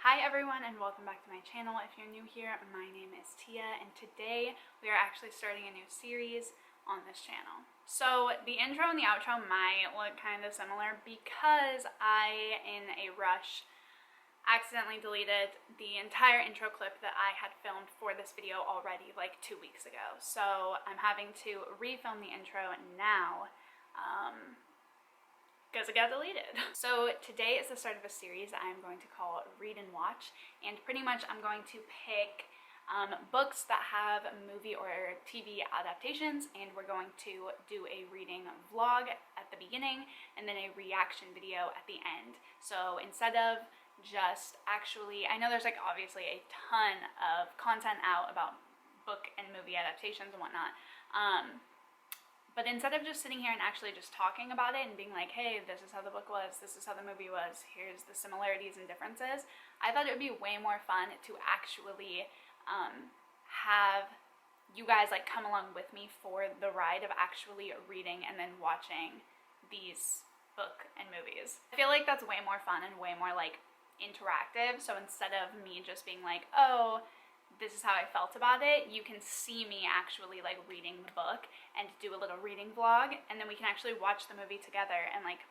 Hi everyone and welcome back to my channel. If you're new here, my name is Tia and today we are actually starting a new series on this channel. So the intro and the outro might look kind of similar because I, in a rush, accidentally deleted the entire intro clip that I had filmed for this video already like 2 weeks ago. So I'm having to refilm the intro now because it got deleted. So today is the start of a series that I'm going to call Read and Watch, and pretty much I'm going to pick books that have movie or TV adaptations, and we're going to do a reading vlog at the beginning and then a reaction video at the end. So instead of just actually, I know there's like obviously a ton of content out about book and movie adaptations and whatnot, but instead of just sitting here and actually just talking about it and being like, hey, this is how the book was, this is how the movie was, here's the similarities and differences, I thought it would be way more fun to actually have you guys like come along with me for the ride of actually reading and then watching these book and movies. I feel like that's way more fun and way more like interactive. So instead of me just being like, oh, this is how I felt about it, you can see me actually like reading the book and do a little reading vlog, and then we can actually watch the movie together and like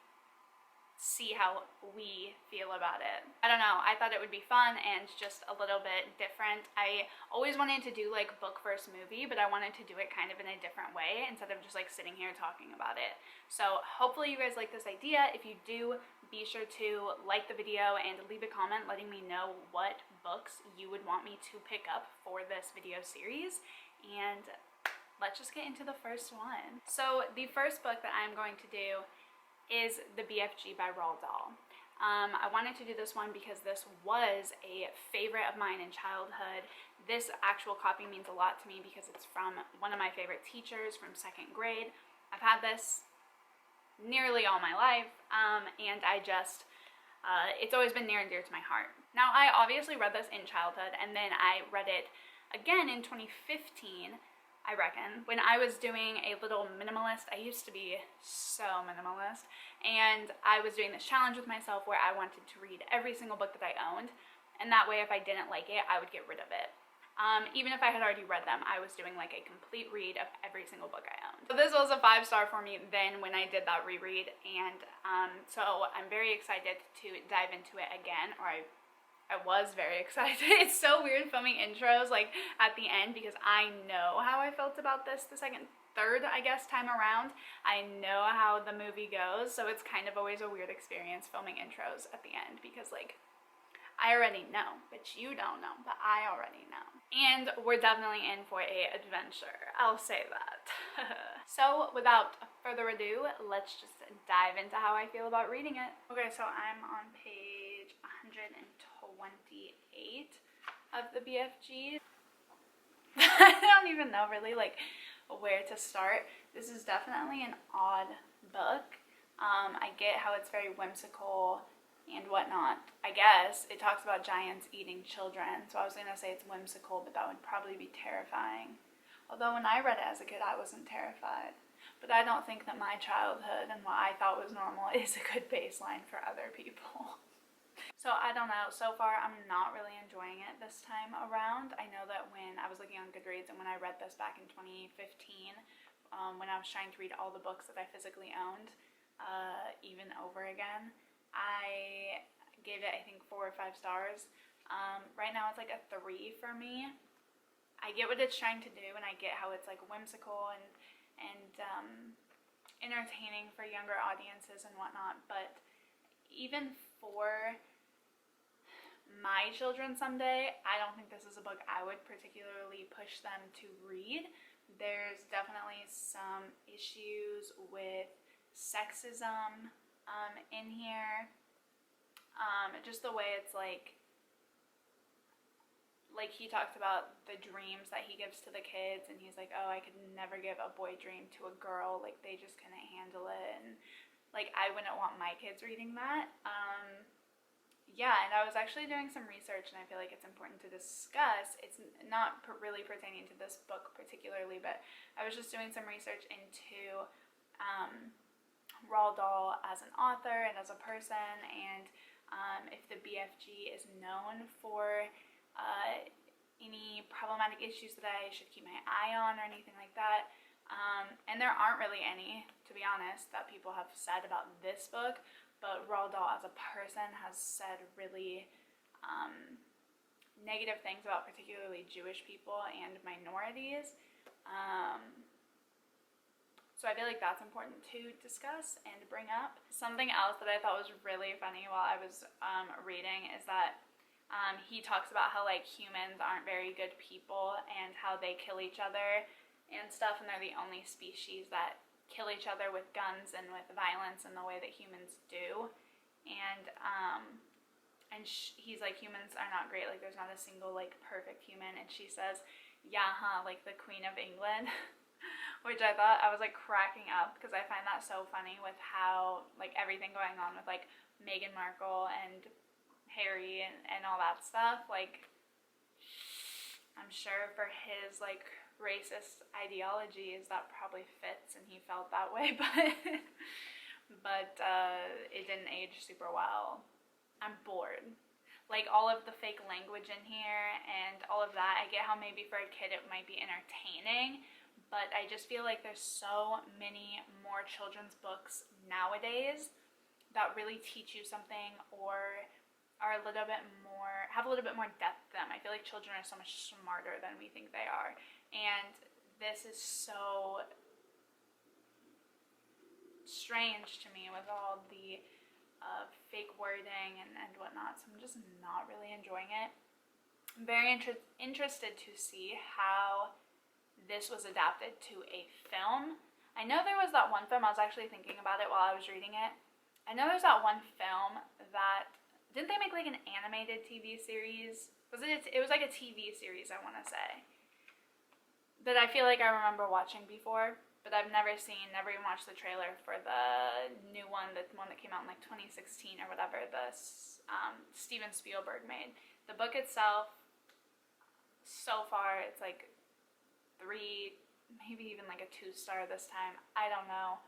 see how we feel about it. I don't know, I thought it would be fun and just a little bit different. I always wanted to do like book versus movie, but I wanted to do it kind of in a different way instead of just like sitting here talking about it. So hopefully you guys like this idea. If you do, be sure to like the video and leave a comment letting me know what books you would want me to pick up for this video series, and let's just get into the first one. So the first book that I'm going to do is the BFG by Roald Dahl. I wanted to do this one because this was a favorite of mine in childhood. This actual copy means a lot to me because it's from one of my favorite teachers from 2nd grade. I've had this nearly all my life, and I just, it's always been near and dear to my heart. Now, I obviously read this in childhood, and then I read it again in 2015, I reckon, when I was doing a little minimalist. I used to be so minimalist, and I was doing this challenge with myself where I wanted to read every single book that I owned, and that way if I didn't like it, I would get rid of it. Even if I had already read them, I was doing like a complete read of every single book I owned. So this was a 5-star for me then when I did that reread, and so I'm very excited to dive into it again, or I was very excited. It's so weird filming intros like at the end because I know how I felt about this the third, I guess, time around. I know how the movie goes, so it's kind of always a weird experience filming intros at the end because like I already know, but you don't know, but I already know. And we're definitely in for a adventure, I'll say that. So without further ado, let's just dive into how I feel about reading it. Okay, so I'm on page 128 of the BFG. I don't even know really like where to start. This is definitely an odd book. I get how it's very whimsical and whatnot. I guess it talks about giants eating children, so I was gonna say it's whimsical, but that would probably be terrifying. Although when I read it as a kid, I wasn't terrified. But I don't think that my childhood and what I thought was normal is a good baseline for other people. So I don't know, so far I'm not really enjoying it this time around. I know that when I was looking on Goodreads and when I read this back in 2015, when I was trying to read all the books that I physically owned, even over again, I gave it I think 4 or 5 stars. Right now it's like a 3 for me. I get what it's trying to do, and I get how it's like whimsical and entertaining for younger audiences and whatnot, but even for my children someday, I don't think this is a book I would particularly push them to read. There's definitely some issues with sexism in here. Just the way it's like he talks about the dreams that he gives to the kids, and he's like, oh, I could never give a boy dream to a girl, like they just couldn't handle it, and like I wouldn't want my kids reading that. Yeah, and I was actually doing some research, and I feel like it's important to discuss. It's not really pertaining to this book particularly, but I was just doing some research into Roald Dahl as an author and as a person, and if the BFG is known for any problematic issues that I should keep my eye on or anything like that. And there aren't really any, to be honest, that people have said about this book, but Roald Dahl as a person has said really negative things about particularly Jewish people and minorities. So I feel like that's important to discuss and bring up. Something else that I thought was really funny while I was reading is that he talks about how like humans aren't very good people and how they kill each other and stuff, and they're the only species that kill each other with guns and with violence in the way that humans do. And he's like, humans are not great, like there's not a single like perfect human. And she says, yeah, huh, like the Queen of England. Which I thought, I was like cracking up because I find that so funny with how like everything going on with like Meghan Markle and Harry and all that stuff. Like, I'm sure for his like racist ideologies that probably fits and he felt that way, but it didn't age super well. I'm bored. Like all of the fake language in here and all of that, I get how maybe for a kid it might be entertaining, but I just feel like there's so many more children's books nowadays that really teach you something or are a little bit more, have a little bit more depth to them. I feel like children are so much smarter than we think they are. And this is so strange to me with all the fake wording and whatnot. So I'm just not really enjoying it. I'm very interested to see how this was adapted to a film. I know there was that one film, I was actually thinking about it while I was reading it. I know there's that one film that, didn't they make like an animated TV series? It was like a TV series, I want to say, that I feel like I remember watching before, but I've never even watched the trailer for the new one, the one that came out in like 2016 or whatever, the Steven Spielberg made. The book itself, so far, it's like 3, maybe even like a 2-star this time. I don't know.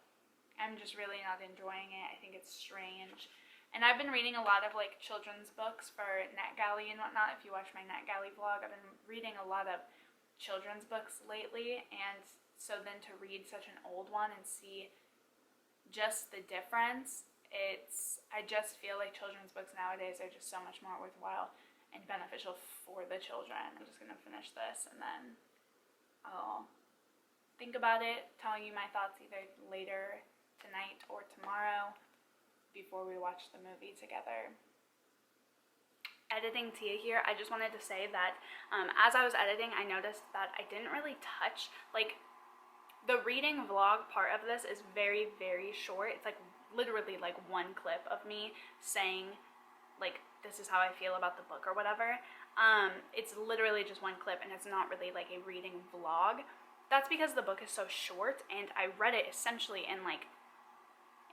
I'm just really not enjoying it. I think it's strange. And I've been reading a lot of like children's books for NetGalley and whatnot. If you watch my NetGalley vlog, I've been reading a lot of children's books lately, and so then to read such an old one and see just the difference, I just feel like children's books nowadays are just so much more worthwhile and beneficial for the children. I'm just gonna finish this and then I'll think about it, telling you my thoughts either later tonight or tomorrow before we watch the movie together. Editing Tia here, I just wanted to say that as I was editing, I noticed that I didn't really touch, like, the reading vlog part of this is very, very short. It's like literally like one clip of me saying, like, this is how I feel about the book or whatever. It's literally just one clip and it's not really like a reading vlog. That's because the book is so short and I read it essentially in like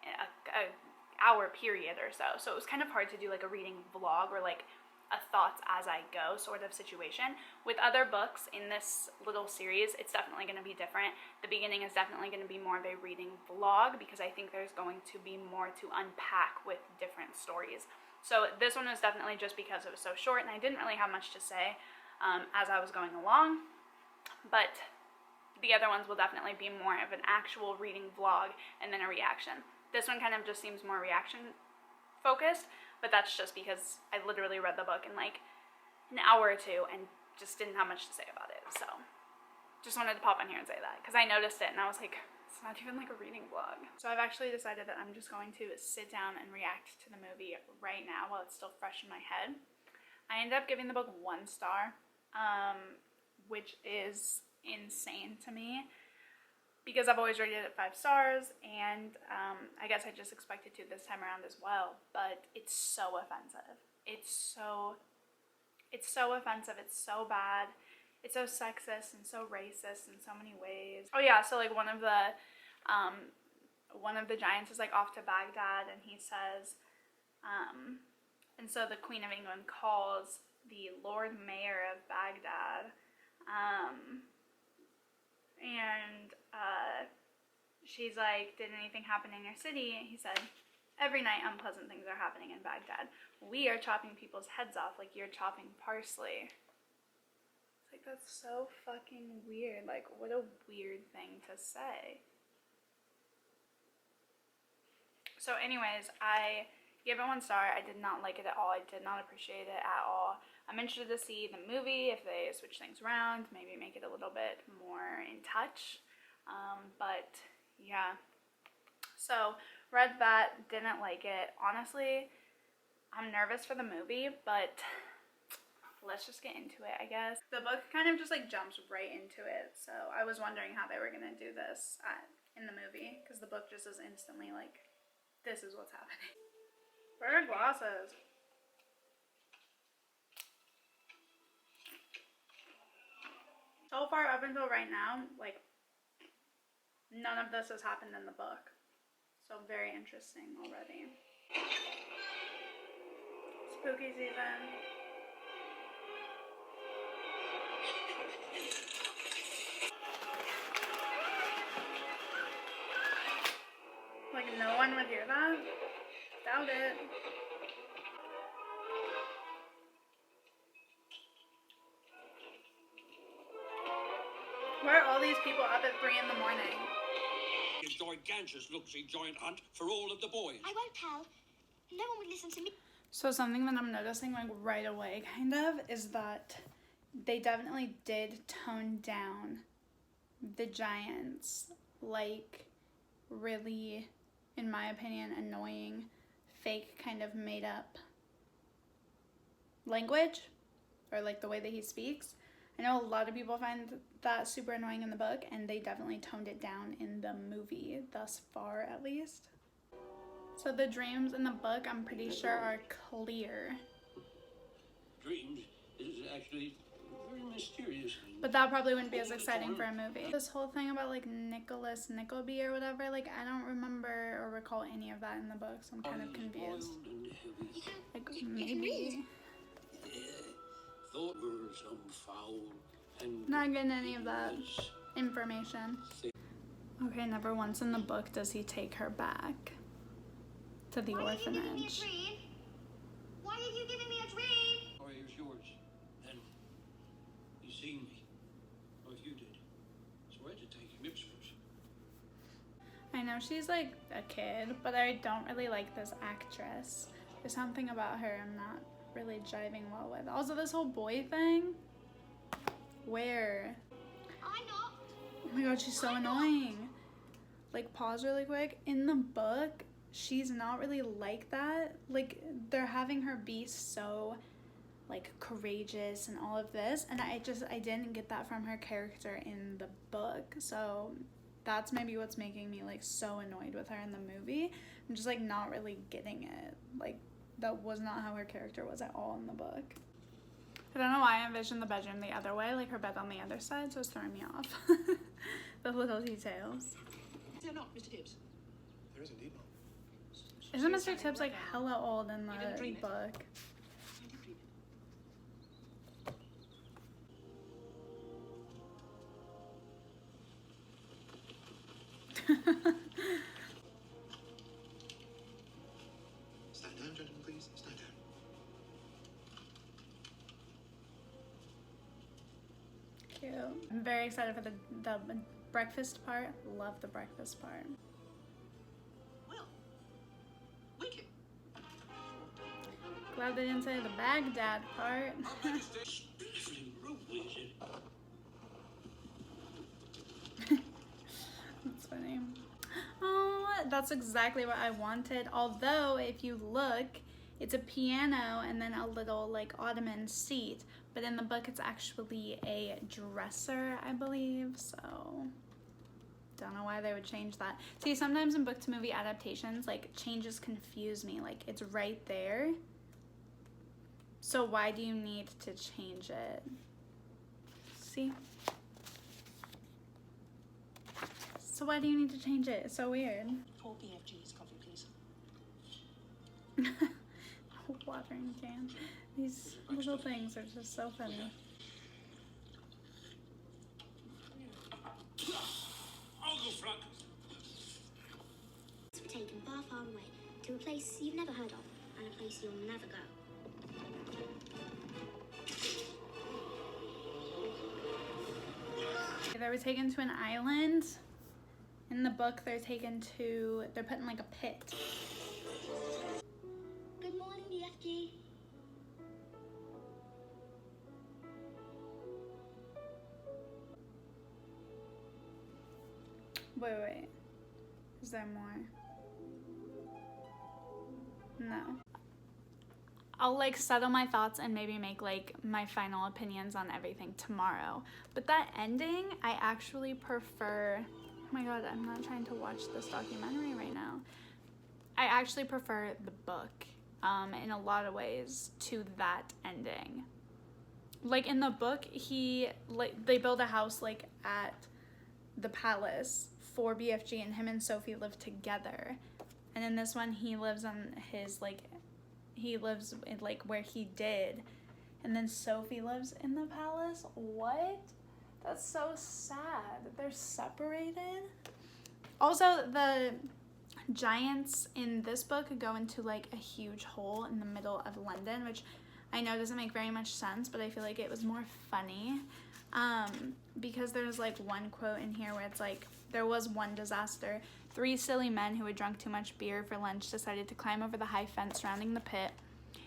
a hour period or so. So it was kind of hard to do like a reading vlog or like a thoughts as I go sort of situation. With other books in this little series, it's definitely going to be different. The beginning is definitely going to be more of a reading vlog because I think there's going to be more to unpack with different stories. So this one was definitely just because it was so short and I didn't really have much to say as I was going along, but the other ones will definitely be more of an actual reading vlog and then a reaction. This one kind of just seems more reaction focused, but that's just because I literally read the book in like an hour or two and just didn't have much to say about it. So just wanted to pop on here and say that because I noticed it and I was like, it's not even like a reading vlog. So I've actually decided that I'm just going to sit down and react to the movie right now while it's still fresh in my head. I ended up giving the book 1 star, which is insane to me because I've always rated it 5 stars, and I guess I just expected to this time around as well, but it's so offensive. It's so offensive, it's so bad. It's so sexist and so racist in so many ways. Oh yeah, so like one of the giants is like off to Baghdad and he says, and so the Queen of England calls the Lord Mayor of Baghdad, and she's like, did anything happen in your city? He said, Every night unpleasant things are happening in Baghdad. We are chopping people's heads off like you're chopping parsley. It's like, that's so fucking weird. Like, what a weird thing to say. So anyways, I gave it 1 star. I did not like it at all. I did not appreciate it at all. I'm interested to see the movie, if they switch things around, maybe make it a little bit more in touch. But yeah. So read that, didn't like it. Honestly, I'm nervous for the movie, but let's just get into it, I guess. The book kind of just like jumps right into it, so I was wondering how they were gonna do this in the movie, because the book just is instantly like, this is what's happening. Where are glasses? So far up until right now, like, none of this has happened in the book. So very interesting already. Spooky season. Like, no one would hear that? Doubt it. Why are all these people up at 3 in the morning? Gigantus looks a giant hunt for all of the boys. I won't tell. No one would listen to me. So something that I'm noticing like right away kind of is that they definitely did tone down the giants, like really, in my opinion, annoying, fake kind of made up language, or like the way that he speaks. I know a lot of people find that super annoying in the book, and they definitely toned it down in the movie, thus far at least. So the dreams in the book, I'm pretty sure, are clear. Dreams is actually very mysterious. But that probably wouldn't be as exciting for a movie. This whole thing about like Nicholas Nickleby or whatever, like I don't remember or recall any of that in the book, so I'm kind of confused. Like maybe. Thought were some foul and Not getting any of that information. Okay, never once in the book does he take her back to the orphanage. Why are you giving me a dream? Oh, here's yours. Then you seen me. Or you did. So I had to take him Ipswich. I know she's like a kid, but I don't really like this actress. There's something about her I'm not really jiving well with. Also, this whole boy thing. Where? I'm not. Oh my god, she's so annoying. Like, pause really quick. In the book, she's not really like that. Like, they're having her be so, like, courageous and all of this. And I didn't get that from her character in the book. So that's maybe what's making me, like, so annoyed with her in the movie. I'm just, like, not really getting it. Like, that was not how her character was at all in the book. I don't know why I envisioned the bedroom the other way, like her bed on the other side, so it's throwing me off. The little details. Is there not, Mr. Tibbs? There is indeed not. Isn't Mr. Tibbs like hella old in the book? Stand down, gentlemen, please. Stand down. Cute. I'm very excited for the breakfast part. Love the breakfast part. Well, wicked. Glad they didn't say the Baghdad part. Spiffling room wizard. That's funny. Oh, that's exactly what I wanted. Although, if you look, it's a piano and then a little like ottoman seat. But in the book, it's actually a dresser, I believe. So, don't know why they would change that. See, sometimes in book to movie adaptations, like changes confuse me. Like it's right there. So why do you need to change it? See? So why do you need to change it? It's so weird. 4 BFGs, coffee, please. Watering can. These little things are just so funny. I'll go front. We're taken far, far away to a place place you've never heard of, and a place you'll never go. They were taken to an island. In the book, they're put in like a pit. Good morning, BFG. Wait. Is there more? No. I'll like settle my thoughts and maybe make like my final opinions on everything tomorrow. But that ending, I actually prefer. Oh my god, I'm not trying to watch this documentary right now. I actually prefer the book in a lot of ways to that ending. Like in the book, they build a house like at the palace for BFG, and him and Sophie live together. And in this one, he lives on his where he did, and then Sophie lives in the palace. What? That's so sad. They're separated. Also, the giants in this book go into like a huge hole in the middle of London, which I know doesn't make very much sense, but I feel like it was more funny because there's like one quote in here where it's like, there was one disaster. 3 silly men who had drunk too much beer for lunch decided to climb over the high fence surrounding the pit,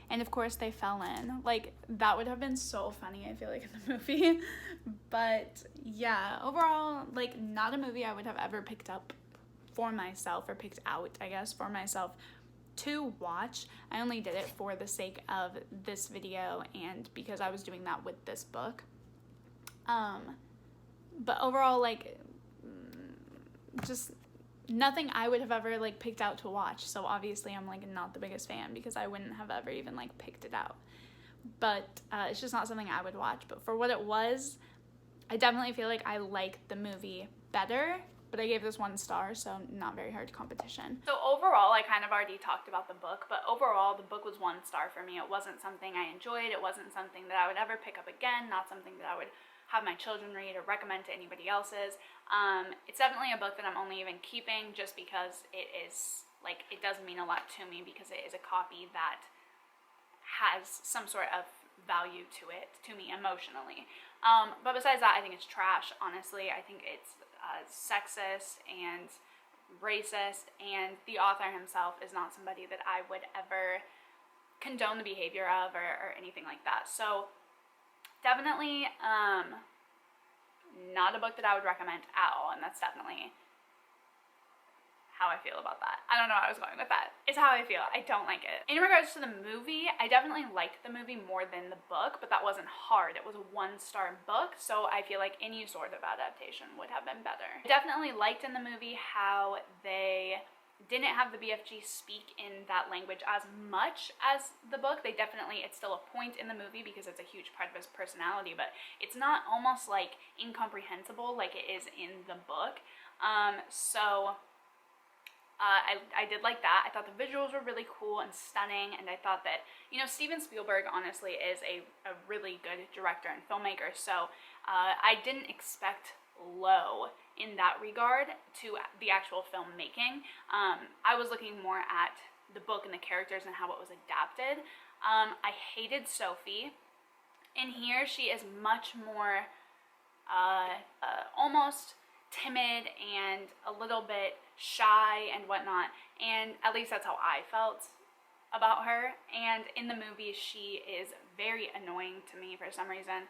and of course they fell in. Like, that would have been so funny, I feel like, in the movie. But yeah, overall, like, not a movie I would have ever picked up for myself, or picked out, I guess, for myself to watch. I only did it for the sake of this video and because I was doing that with this book. But overall, like, just nothing I would have ever like picked out to watch. So obviously I'm like not the biggest fan because I wouldn't have ever even like picked it out. But it's just not something I would watch. But for what it was, I definitely feel like I liked the movie better. But I gave this 1 star, so not very hard competition. So overall, I kind of already talked about the book, but overall the book was 1 star for me. It wasn't something I enjoyed. It wasn't something that I would ever pick up again. Not something that I would have my children read or recommend to anybody else's. It's definitely a book that I'm only even keeping just because it is, like, it does mean a lot to me because it is a copy that has some sort of value to it, to me emotionally. But besides that, I think it's trash, honestly. I think it's sexist and racist, and the author himself is not somebody that I would ever condone the behavior of or anything like that. So definitely not a book that I would recommend at all, and that's definitely how I feel about that. I don't know how I was going with that. It's how I feel. I don't like it. In regards to the movie, I definitely liked the movie more than the book, but that wasn't hard. It was a 1-star book, so I feel like any sort of adaptation would have been better. I definitely liked in the movie how they didn't have the BFG speak in that language as much as the book. They definitely, it's still a point in the movie because it's a huge part of his personality, but it's not almost like incomprehensible like it is in the book. I did like that. I thought the visuals were really cool and stunning, and I thought that, you know, Steven Spielberg honestly is a really good director and filmmaker, so I didn't expect low in that regard to the actual filmmaking. I was looking more at the book and the characters and how it was adapted. I hated Sophie. In here, she is much more almost timid and a little bit shy and whatnot, and at least that's how I felt about her. And in the movie, she is very annoying to me for some reason.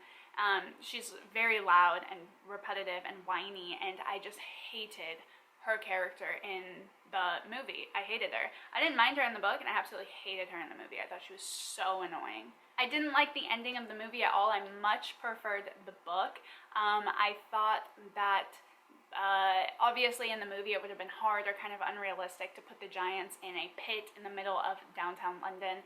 She's very loud and repetitive and whiny, and I just hated her character in the movie. I hated her. I didn't mind her in the book, and I absolutely hated her in the movie. I thought she was so annoying. I didn't like the ending of the movie at all. I much preferred the book. I thought that obviously in the movie it would have been hard or kind of unrealistic to put the giants in a pit in the middle of downtown London,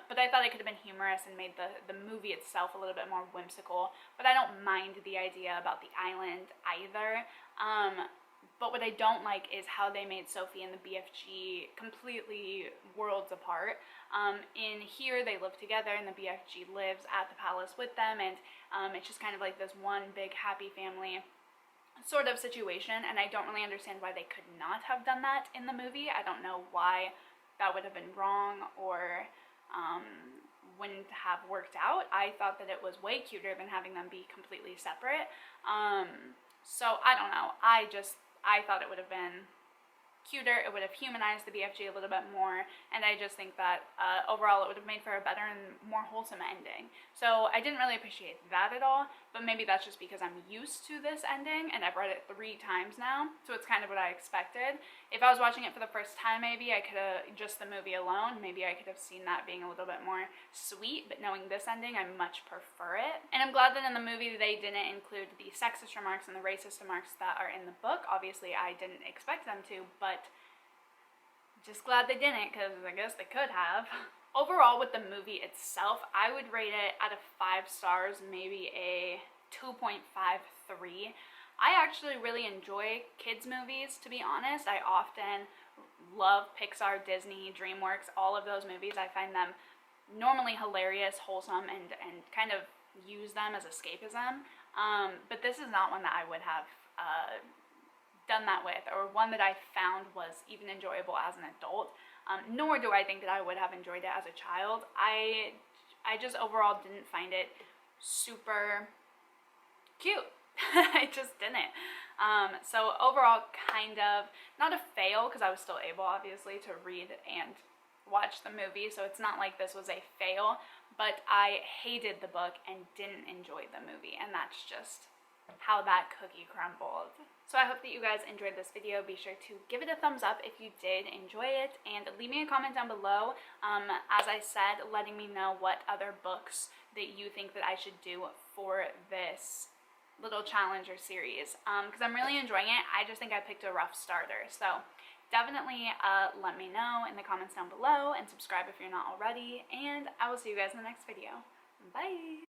but I thought it could have been humorous and made the movie itself a little bit more whimsical. But I don't mind the idea about the island either. But what I don't like is how they made Sophie and the BFG completely worlds apart. In here, they live together, and the BFG lives at the palace with them, and it's just kind of like this one big happy family sort of situation, and I don't really understand why they could not have done that in the movie. I don't know why that would have been wrong or wouldn't have worked out. I thought that it was way cuter than having them be completely separate. So I don't know. I thought it would have been cuter. It would have humanized the BFG a little bit more, and I just think that overall it would have made for a better and more wholesome ending. So I didn't really appreciate that at all, but maybe that's just because I'm used to this ending and I've read it 3 times now, so it's kind of what I expected. If I was watching it for the first time, maybe I could have, just the movie alone, maybe I could have seen that being a little bit more sweet, but knowing this ending, I much prefer it. And I'm glad that in the movie they didn't include the sexist remarks and the racist remarks that are in the book. Obviously, I didn't expect them to, but just glad they didn't, because I guess they could have. Overall, with the movie itself, I would rate it out of 5 stars, maybe a 2.53. I actually really enjoy kids movies, to be honest. I often love Pixar, Disney, DreamWorks, all of those movies. I find them normally hilarious, wholesome, and kind of use them as escapism. But this is not one that I would have done that with, or one that I found was even enjoyable as an adult. Nor do I think that I would have enjoyed it as a child. I just overall didn't find it super cute. I just didn't. So overall, kind of not a fail, because I was still able, obviously, to read and watch the movie, so it's not like this was a fail, but I hated the book and didn't enjoy the movie, and that's just how that cookie crumbled. So I hope that you guys enjoyed this video. Be sure to give it a thumbs up if you did enjoy it, and leave me a comment down below, as I said, letting me know what other books that you think that I should do for this little challenge or series, because I'm really enjoying it. I just think I picked a rough starter, so definitely let me know in the comments down below, and subscribe if you're not already, and I will see you guys in the next video. Bye!